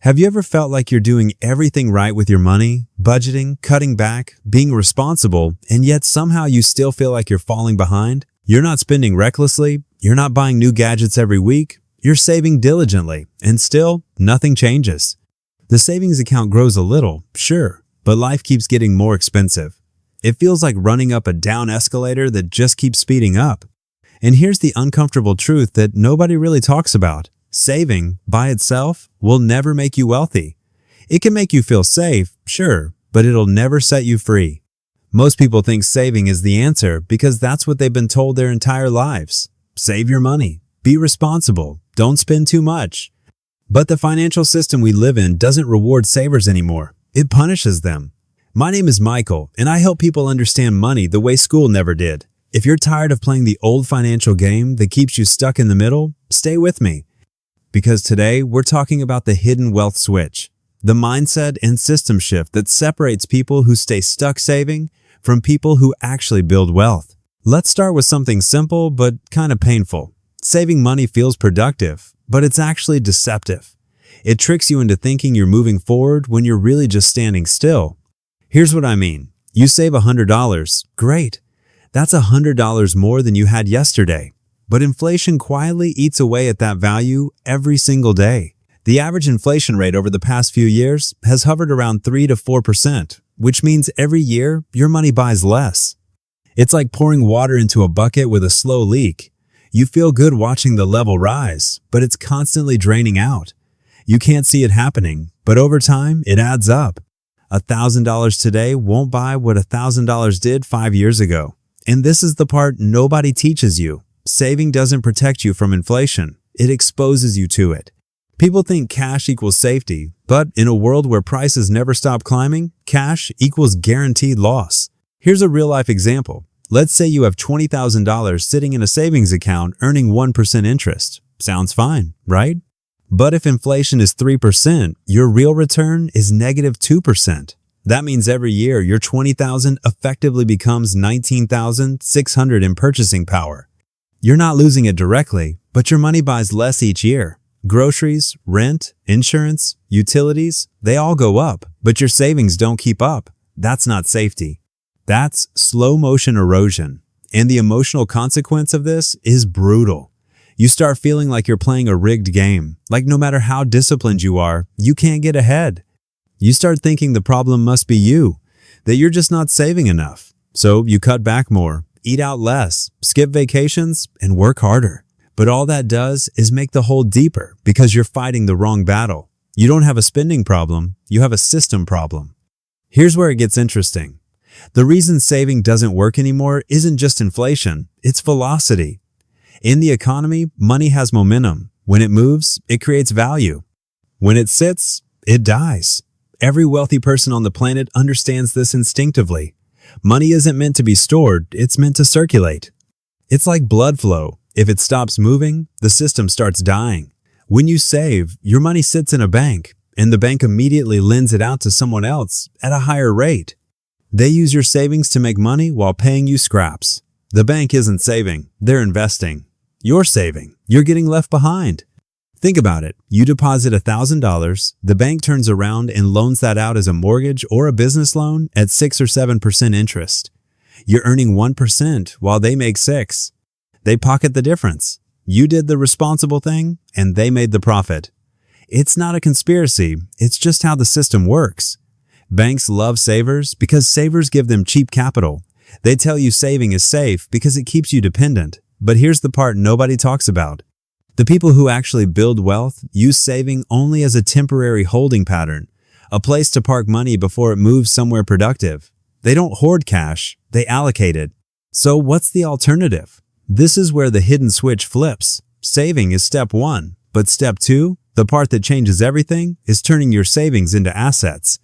Have you ever felt like you're doing everything right with your money, budgeting, cutting back, being responsible, and yet somehow you still feel like you're falling behind? You're not spending recklessly, you're not buying new gadgets every week, you're saving diligently, and still, nothing changes. The savings account grows a little, sure, but life keeps getting more expensive. It feels like running up a down escalator that just keeps speeding up. And here's the uncomfortable truth that nobody really talks about. Saving, by itself, will never make you wealthy. It can make you feel safe, sure, but it'll never set you free. Most people think saving is the answer because that's what they've been told their entire lives. Save your money. Be responsible. Don't spend too much. But the financial system we live in doesn't reward savers anymore. It punishes them. My name is Michael, and I help people understand money the way school never did. If you're tired of playing the old financial game that keeps you stuck in the middle, stay with me. Because today, we're talking about the hidden wealth switch, the mindset and system shift that separates people who stay stuck saving from people who actually build wealth. Let's start with something simple but kind of painful. Saving money feels productive, but it's actually deceptive. It tricks you into thinking you're moving forward when you're really just standing still. Here's what I mean. You save $100. Great. That's $100 more than you had yesterday. But inflation quietly eats away at that value every single day. The average inflation rate over the past few years has hovered around 3 to 4%, which means every year your money buys less. It's like pouring water into a bucket with a slow leak. You feel good watching the level rise, but it's constantly draining out. You can't see it happening, but over time it adds up. $1,000 today won't buy what $1,000 did 5 years ago. And this is the part nobody teaches you. Saving doesn't protect you from inflation. It exposes you to it. People think cash equals safety, but in a world where prices never stop climbing, cash equals guaranteed loss. Here's a real-life example. Let's say you have $20,000 sitting in a savings account earning 1% interest. Sounds fine, right? But if inflation is 3%, your real return is negative 2%. That means every year your $20,000 effectively becomes $19,600 in purchasing power. You're not losing it directly, but your money buys less each year. Groceries, rent, insurance, utilities, they all go up, but your savings don't keep up. That's not safety. That's slow motion erosion. And the emotional consequence of this is brutal. You start feeling like you're playing a rigged game, like no matter how disciplined you are, you can't get ahead. You start thinking the problem must be you, that you're just not saving enough. So you cut back more, eat out less, skip vacations, and work harder. But all that does is make the hole deeper because you're fighting the wrong battle. You don't have a spending problem, you have a system problem. Here's where it gets interesting. The reason saving doesn't work anymore isn't just inflation, it's velocity. In the economy, money has momentum. When it moves, it creates value. When it sits, it dies. Every wealthy person on the planet understands this instinctively. Money isn't meant to be stored, it's meant to circulate. It's like blood flow. If it stops moving, the system starts dying. When you save, your money sits in a bank, and the bank immediately lends it out to someone else at a higher rate. They use your savings to make money while paying you scraps. The bank isn't saving, they're investing. You're saving, you're getting left behind. Think about it. You deposit $1,000, the bank turns around and loans that out as a mortgage or a business loan at 6 or 7% interest. You're earning 1% while they make 6%. They pocket the difference. You did the responsible thing and they made the profit. It's not a conspiracy, it's just how the system works. Banks love savers because savers give them cheap capital. They tell you saving is safe because it keeps you dependent. But here's the part nobody talks about. The people who actually build wealth use saving only as a temporary holding pattern, a place to park money before it moves somewhere productive. They don't hoard cash, they allocate it. So what's the alternative? This is where the hidden switch flips. Saving is step 1, but step 2, the part that changes everything, is turning your savings into assets.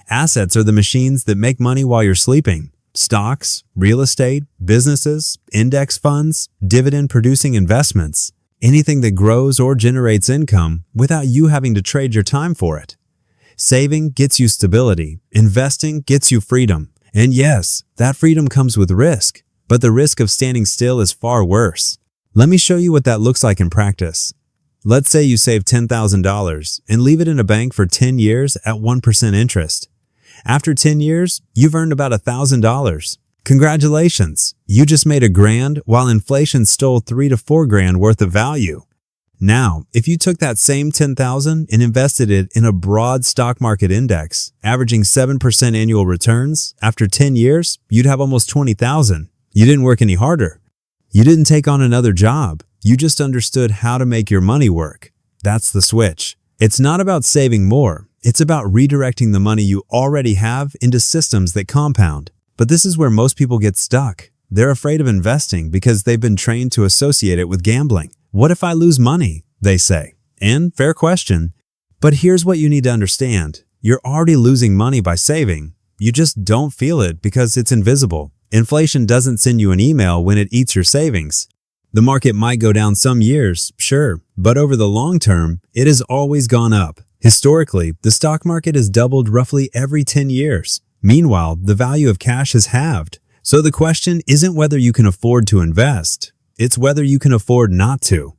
Assets are the machines that make money while you're sleeping. Stocks, real estate, businesses, index funds, dividend-producing investments. Anything that grows or generates income without you having to trade your time for it. Saving gets you stability. Investing gets you freedom. And yes, that freedom comes with risk, but the risk of standing still is far worse. Let me show you what that looks like in practice. Let's say you save $10,000 and leave it in a bank for 10 years at 1% interest. After 10 years, you've earned about $1,000. Congratulations! You just made $1,000 while inflation stole $3 to $4,000 worth of value. Now, if you took that same $10,000 and invested it in a broad stock market index, averaging 7% annual returns, after 10 years, you'd have almost $20,000. You didn't work any harder. You didn't take on another job. You just understood how to make your money work. That's the switch. It's not about saving more. It's about redirecting the money you already have into systems that compound. But this is where most people get stuck. They're afraid of investing because they've been trained to associate it with gambling. What if I lose money? They say. And fair question. But here's what you need to understand. You're already losing money by saving. You just don't feel it because it's invisible. Inflation doesn't send you an email when it eats your savings. The market might go down some years, sure, but over the long term, it has always gone up. Historically, the stock market has doubled roughly every 10 years. Meanwhile, the value of cash has halved. So the question isn't whether you can afford to invest. It's whether you can afford not to.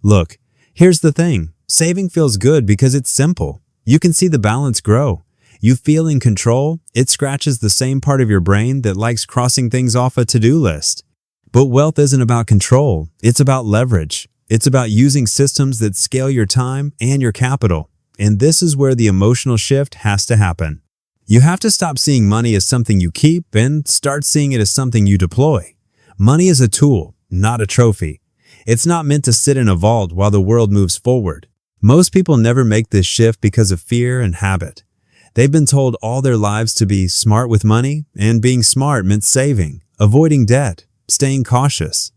Look, here's the thing. Saving feels good because it's simple. You can see the balance grow. You feel in control. It scratches the same part of your brain that likes crossing things off a to-do list. But wealth isn't about control. It's about leverage. It's about using systems that scale your time and your capital. And this is where the emotional shift has to happen. You have to stop seeing money as something you keep and start seeing it as something you deploy. Money is a tool, not a trophy. It's not meant to sit in a vault while the world moves forward. Most people never make this shift because of fear and habit. They've been told all their lives to be smart with money, and being smart meant saving, avoiding debt, staying cautious.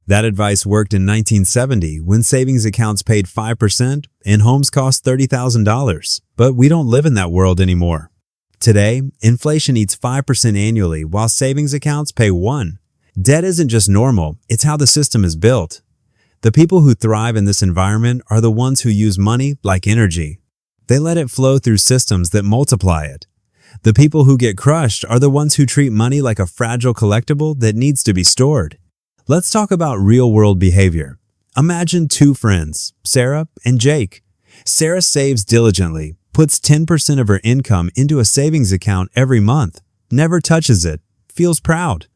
That advice worked in 1970 when savings accounts paid 5% and homes cost $30,000. But we don't live in that world anymore. Today, inflation eats 5% annually while savings accounts pay 1%. Debt isn't just normal, it's how the system is built. The people who thrive in this environment are the ones who use money like energy. They let it flow through systems that multiply it. The people who get crushed are the ones who treat money like a fragile collectible that needs to be stored. Let's talk about real-world behavior. Imagine two friends, Sarah and Jake. Sarah saves diligently, puts 10% of her income into a savings account every month, never touches it, feels proud.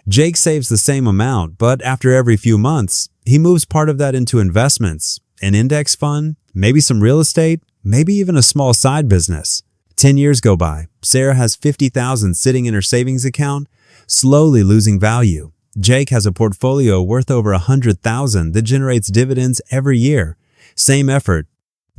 Jake saves the same amount, but after every few months, he moves part of that into investments, an index fund, maybe some real estate, maybe even a small side business. 10 years go by. Sarah has $50,000 sitting in her savings account, slowly losing value. Jake has a portfolio worth over $100,000 that generates dividends every year. Same effort,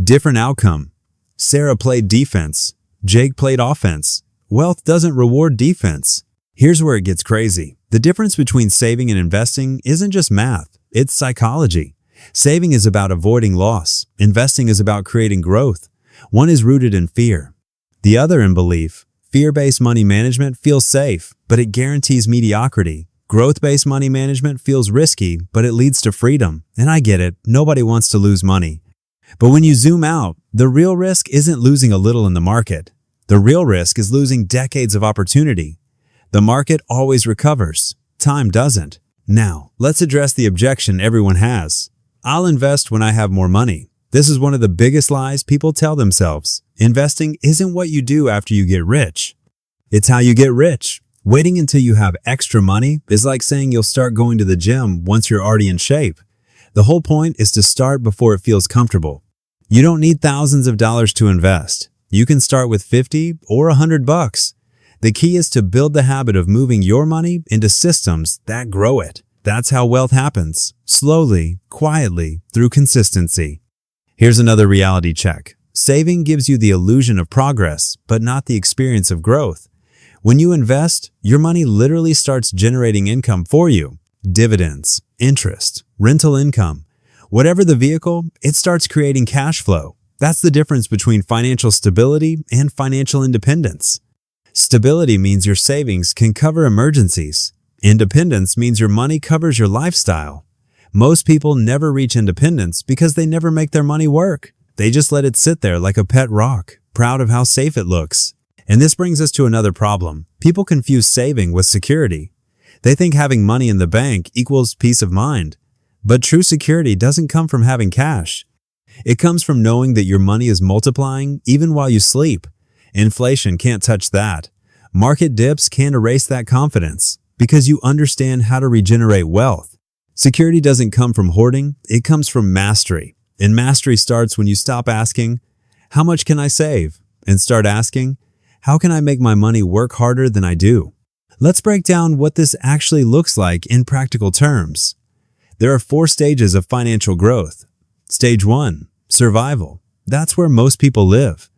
different outcome. Sarah played defense. Jake played offense. Wealth doesn't reward defense. Here's where it gets crazy. The difference between saving and investing isn't just math, it's psychology. Saving is about avoiding loss. Investing is about creating growth. One is rooted in fear, the other in belief. Fear-based money management feels safe, but it guarantees mediocrity. Growth-based money management feels risky, but it leads to freedom. And I get it, nobody wants to lose money. But when you zoom out, the real risk isn't losing a little in the market. The real risk is losing decades of opportunity. The market always recovers. Time doesn't. Now, let's address the objection everyone has. I'll invest when I have more money. This is one of the biggest lies people tell themselves. Investing isn't what you do after you get rich. It's how you get rich. Waiting until you have extra money is like saying you'll start going to the gym once you're already in shape. The whole point is to start before it feels comfortable. You don't need thousands of dollars to invest. You can start with $50 or $100. The key is to build the habit of moving your money into systems that grow it. That's how wealth happens, slowly, quietly, through consistency. Here's another reality check. Saving gives you the illusion of progress, but not the experience of growth. When you invest, your money literally starts generating income for you. Dividends, interest, rental income. Whatever the vehicle, it starts creating cash flow. That's the difference between financial stability and financial independence. Stability means your savings can cover emergencies. Independence means your money covers your lifestyle. Most people never reach independence because they never make their money work. They just let it sit there like a pet rock, proud of how safe it looks. And this brings us to another problem. People confuse saving with security. They think having money in the bank equals peace of mind. But true security doesn't come from having cash. It comes from knowing that your money is multiplying even while you sleep. Inflation can't touch that. Market dips can't erase that confidence because you understand how to regenerate wealth. Security doesn't come from hoarding, it comes from mastery. And mastery starts when you stop asking, "How much can I save?" and start asking, "How can I make my money work harder than I do?" Let's break down what this actually looks like in practical terms. There are 4 stages of financial growth. Stage 1, survival. That's where most people live.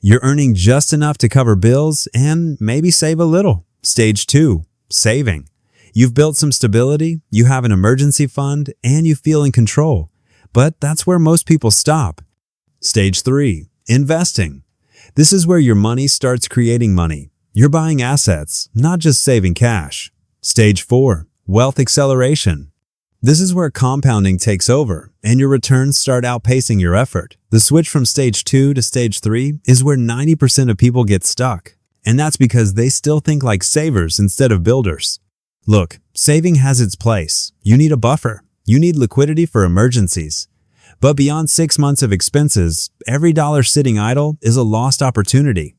You're earning just enough to cover bills and maybe save a little. Stage 2, saving. You've built some stability, you have an emergency fund, and you feel in control. But that's where most people stop. Stage 3, investing. This is where your money starts creating money. You're buying assets, not just saving cash. Stage 4, wealth acceleration. This is where compounding takes over and your returns start outpacing your effort. The switch from stage 2 to stage 3 is where 90% of people get stuck. And that's because they still think like savers instead of builders. Look, saving has its place. You need a buffer. You need liquidity for emergencies. But beyond 6 months of expenses, every dollar sitting idle is a lost opportunity.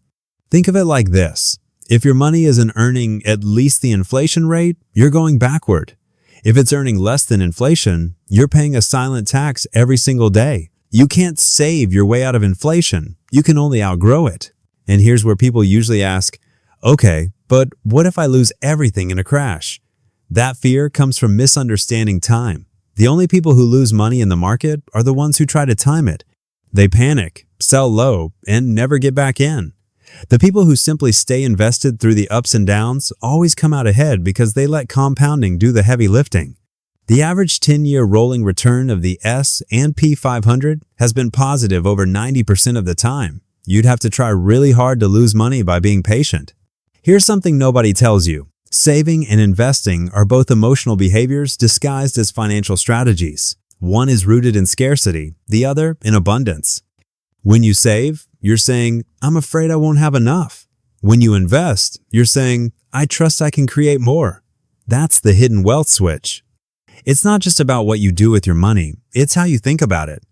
Think of it like this. If your money isn't earning at least the inflation rate, you're going backward. If it's earning less than inflation, you're paying a silent tax every single day. You can't save your way out of inflation. You can only outgrow it. And here's where people usually ask, okay, but what if I lose everything in a crash? That fear comes from misunderstanding time. The only people who lose money in the market are the ones who try to time it. They panic, sell low, and never get back in. The people who simply stay invested through the ups and downs always come out ahead because they let compounding do the heavy lifting. The average 10-year rolling return of the S&P 500 has been positive over 90% of the time. You'd have to try really hard to lose money by being patient. Here's something nobody tells you. Saving and investing are both emotional behaviors disguised as financial strategies. One is rooted in scarcity, the other in abundance. When you save, you're saying, "I'm afraid I won't have enough." When you invest, you're saying, "I trust I can create more." That's the hidden wealth switch. It's not just about what you do with your money, it's how you think about it.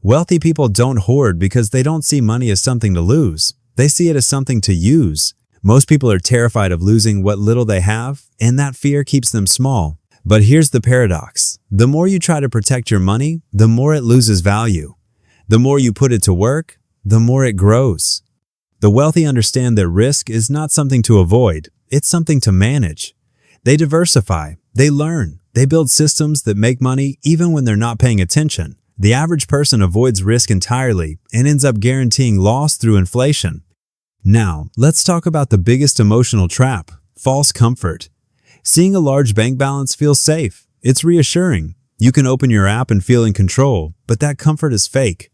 Wealthy people don't hoard because they don't see money as something to lose. They see it as something to use. Most people are terrified of losing what little they have, and that fear keeps them small. But here's the paradox. The more you try to protect your money, the more it loses value. The more you put it to work, the more it grows. The wealthy understand that risk is not something to avoid, it's something to manage. They diversify, they learn, they build systems that make money even when they're not paying attention. The average person avoids risk entirely and ends up guaranteeing loss through inflation. Now, let's talk about the biggest emotional trap, false comfort. Seeing a large bank balance feels safe. It's reassuring. You can open your app and feel in control, but that comfort is fake.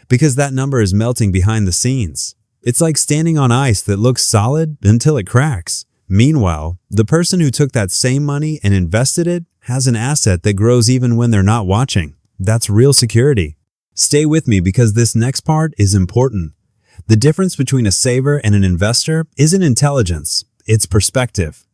Because that number is melting behind the scenes. It's like standing on ice that looks solid until it cracks. Meanwhile, the person who took that same money and invested it has an asset that grows even when they're not watching. That's real security. Stay with me because this next part is important. The difference between a saver and an investor isn't intelligence, it's perspective.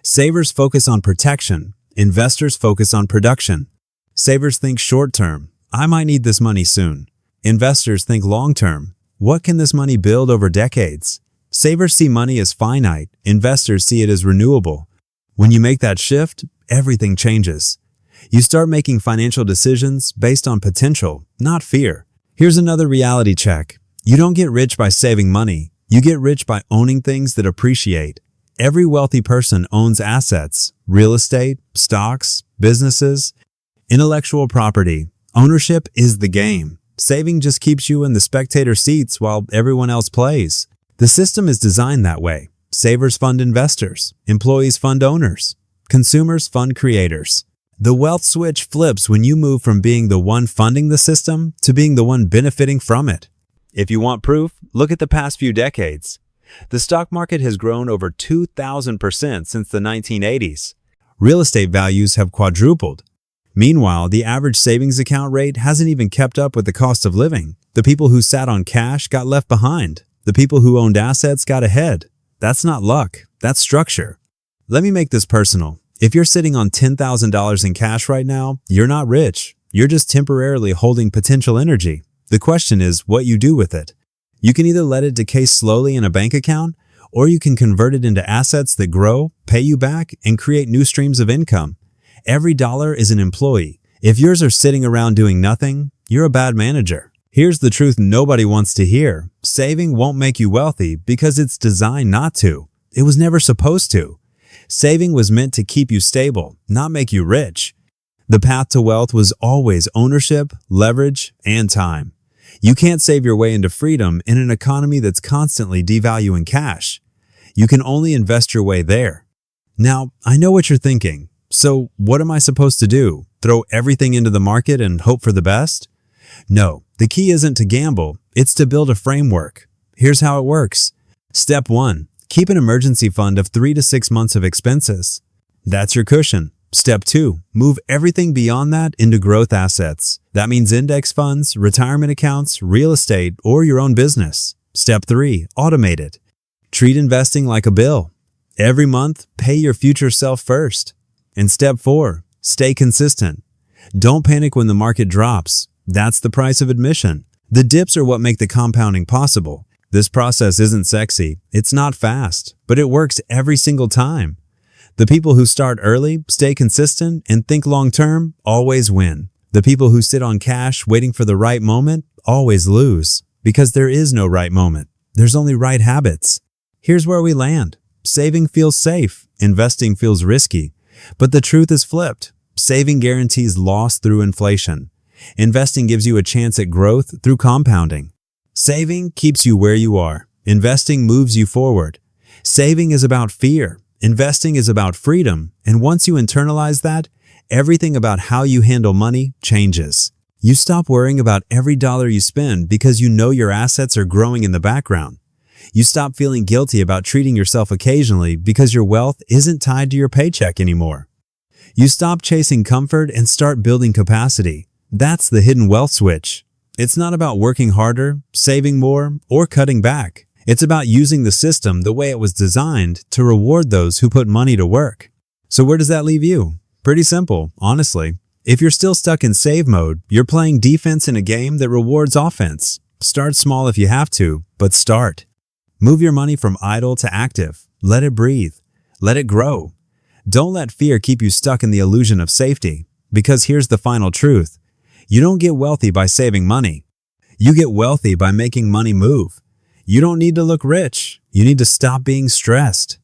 Savers focus on protection, investors focus on production. Savers think short-term, I might need this money soon. Investors think long-term, what can this money build over decades? Savers see money as finite, investors see it as renewable. When you make that shift, everything changes. You start making financial decisions based on potential, not fear. Here's another reality check. You don't get rich by saving money. You get rich by owning things that appreciate. Every wealthy person owns assets, real estate, stocks, businesses, intellectual property. Ownership is the game. Saving just keeps you in the spectator seats while everyone else plays. The system is designed that way. Savers fund investors. Employees fund owners. Consumers fund creators. The wealth switch flips when you move from being the one funding the system to being the one benefiting from it. If you want proof, look at the past few decades. The stock market has grown over 2,000% since the 1980s. Real estate values have quadrupled. Meanwhile, the average savings account rate hasn't even kept up with the cost of living. The people who sat on cash got left behind. The people who owned assets got ahead. That's not luck, that's structure. Let me make this personal. If you're sitting on $10,000 in cash right now, you're not rich. You're just temporarily holding potential energy. The question is what you do with it. You can either let it decay slowly in a bank account, or you can convert it into assets that grow, pay you back, and create new streams of income. Every dollar is an employee. If yours are sitting around doing nothing, you're a bad manager. Here's the truth nobody wants to hear. Saving won't make you wealthy because it's designed not to. It was never supposed to. Saving was meant to keep you stable, not make you rich. The path to wealth was always ownership, leverage, and time. You can't save your way into freedom in an economy that's constantly devaluing cash. You can only invest your way there. Now, I know what you're thinking. So what am I supposed to do? Throw everything into the market and hope for the best? No, the key isn't to gamble, it's to build a framework. Here's how it works. Step 1. Keep an emergency fund of 3 to 6 months of expenses. That's your cushion. Step 2. Move everything beyond that into growth assets. That means index funds, retirement accounts, real estate, or your own business. Step 3. Automate it. Treat investing like a bill. Every month, pay your future self first. And step 4. Stay consistent. Don't panic when the market drops. That's the price of admission. The dips are what make the compounding possible. This process isn't sexy, it's not fast, but it works every single time. The people who start early, stay consistent, and think long-term always win. The people who sit on cash waiting for the right moment always lose, because there is no right moment. There's only right habits. Here's where we land. Saving feels safe, investing feels risky. But the truth is flipped. Saving guarantees loss through inflation. Investing gives you a chance at growth through compounding. Saving keeps you where you are. Investing moves you forward. Saving is about fear. Investing is about freedom. And once you internalize that, everything about how you handle money changes. You stop worrying about every dollar you spend because you know your assets are growing in the background. You stop feeling guilty about treating yourself occasionally because your wealth isn't tied to your paycheck anymore. You stop chasing comfort and start building capacity. That's the hidden wealth switch. It's not about working harder, saving more, or cutting back. It's about using the system the way it was designed to reward those who put money to work. So where does that leave you? Pretty simple, honestly. If you're still stuck in save mode, you're playing defense in a game that rewards offense. Start small if you have to, but start. Move your money from idle to active. Let it breathe. Let it grow. Don't let fear keep you stuck in the illusion of safety, because here's the final truth. You don't get wealthy by saving money. You get wealthy by making money move. You don't need to look rich. You need to stop being stressed.